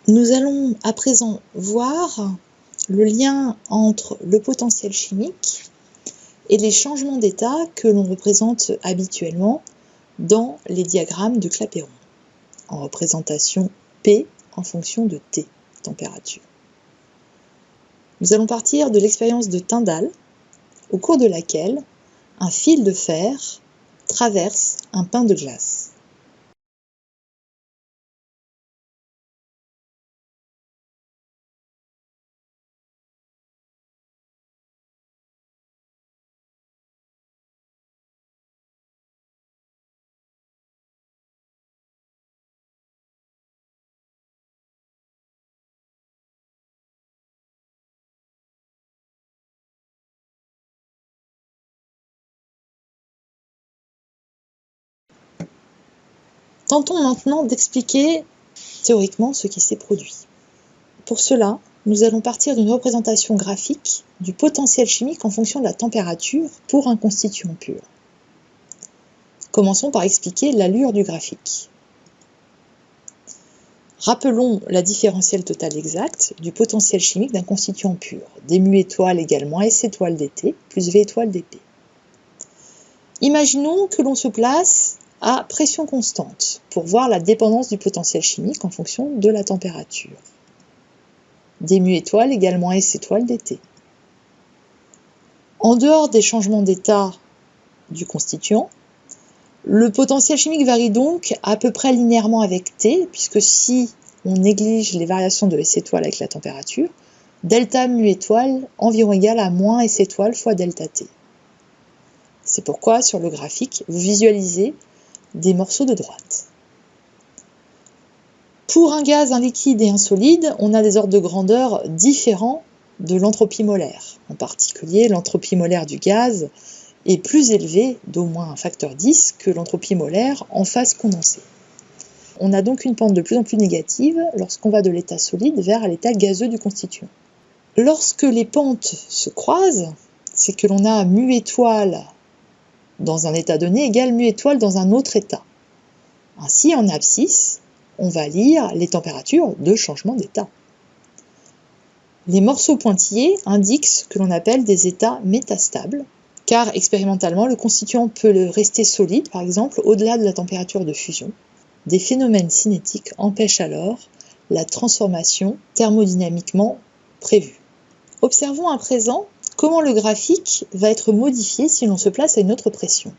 Nous allons à présent voir le lien entre le potentiel chimique et les changements d'état que l'on représente habituellement dans les diagrammes de Clapeyron, en représentation P en fonction de T, température. Nous allons partir de l'expérience de Tyndall, au cours de laquelle un fil de fer traverse un pain de glace. Tentons maintenant d'expliquer théoriquement ce qui s'est produit. Pour cela, nous allons partir d'une représentation graphique du potentiel chimique en fonction de la température pour un constituant pur. Commençons par expliquer l'allure du graphique. Rappelons la différentielle totale exacte du potentiel chimique d'un constituant pur, dmu étoile égale moins S étoile dt plus V étoile dP. Imaginons que l'on se place à pression constante pour voir la dépendance du potentiel chimique en fonction de la température. Dmu étoile égale moins S étoile dt. En dehors des changements d'état du constituant, le potentiel chimique varie donc à peu près linéairement avec T, puisque si on néglige les variations de S étoile avec la température, delta mu étoile environ égal à moins S étoile fois delta T. C'est pourquoi sur le graphique, vous visualisez des morceaux de droite. Pour un gaz, un liquide et un solide, on a des ordres de grandeur différents de l'entropie molaire. En particulier, l'entropie molaire du gaz est plus élevée, d'au moins un facteur 10, que l'entropie molaire en phase condensée. On a donc une pente de plus en plus négative lorsqu'on va de l'état solide vers l'état gazeux du constituant. Lorsque les pentes se croisent, c'est que l'on a mu étoile dans un état donné égale mu étoile dans un autre état. Ainsi, en abscisse, on va lire les températures de changement d'état. Les morceaux pointillés indiquent ce que l'on appelle des états métastables, car expérimentalement, le constituant peut rester solide, par exemple, au-delà de la température de fusion. Des phénomènes cinétiques empêchent alors la transformation thermodynamiquement prévue. Observons à présent comment le graphique va être modifié si l'on se place à une autre pression.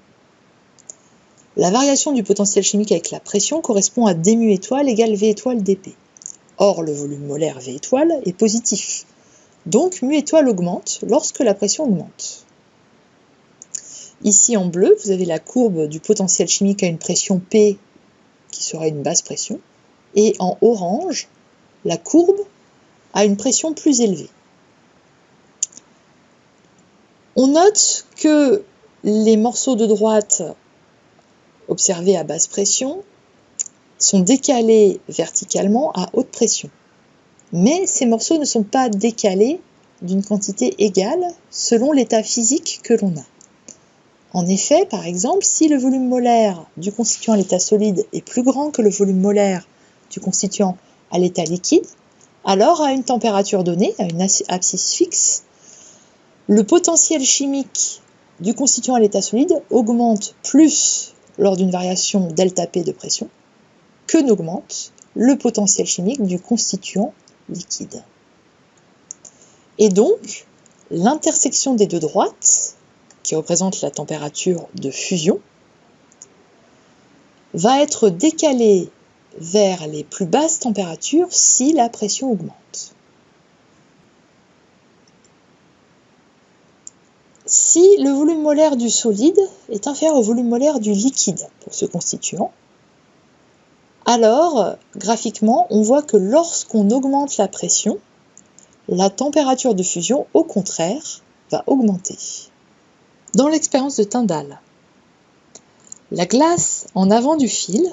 La variation du potentiel chimique avec la pression correspond à dmu étoile égale V étoile dP. Or, le volume molaire V étoile est positif, donc mu étoile augmente lorsque la pression augmente. Ici en bleu, vous avez la courbe du potentiel chimique à une pression P qui sera une basse pression, et en orange, la courbe à une pression plus élevée. On note que les morceaux de droite observés à basse pression sont décalés verticalement à haute pression. Mais ces morceaux ne sont pas décalés d'une quantité égale selon l'état physique que l'on a. En effet, par exemple, si le volume molaire du constituant à l'état solide est plus grand que le volume molaire du constituant à l'état liquide, alors à une température donnée, à une abscisse fixe, le potentiel chimique du constituant à l'état solide augmente plus lors d'une variation ΔP de pression que n'augmente le potentiel chimique du constituant liquide. Et donc, l'intersection des deux droites, qui représente la température de fusion, va être décalée vers les plus basses températures si la pression augmente. Si le volume molaire du solide est inférieur au volume molaire du liquide pour ce constituant, alors, graphiquement, on voit que lorsqu'on augmente la pression, la température de fusion, au contraire, va augmenter. Dans l'expérience de Tyndall, la glace en avant du fil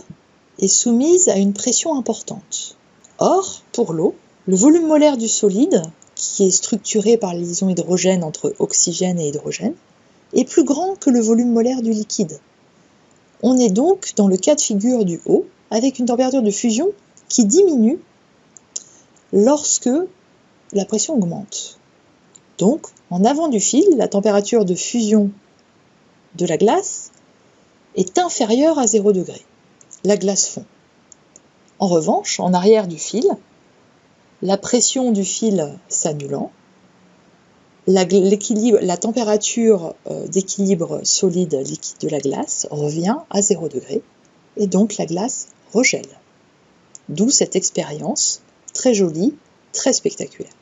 est soumise à une pression importante. Or, pour l'eau, le volume molaire du solide, qui est structuré par les liaisons hydrogène entre oxygène et hydrogène, est plus grand que le volume molaire du liquide. On est donc dans le cas de figure du haut, avec une température de fusion qui diminue lorsque la pression augmente. Donc, en avant du fil, la température de fusion de la glace est inférieure à 0 degré. La glace fond. En revanche, en arrière du fil, la pression du fil s'annulant, la température d'équilibre solide-liquide de la glace revient à 0 degré et donc la glace regèle. D'où cette expérience très jolie, très spectaculaire.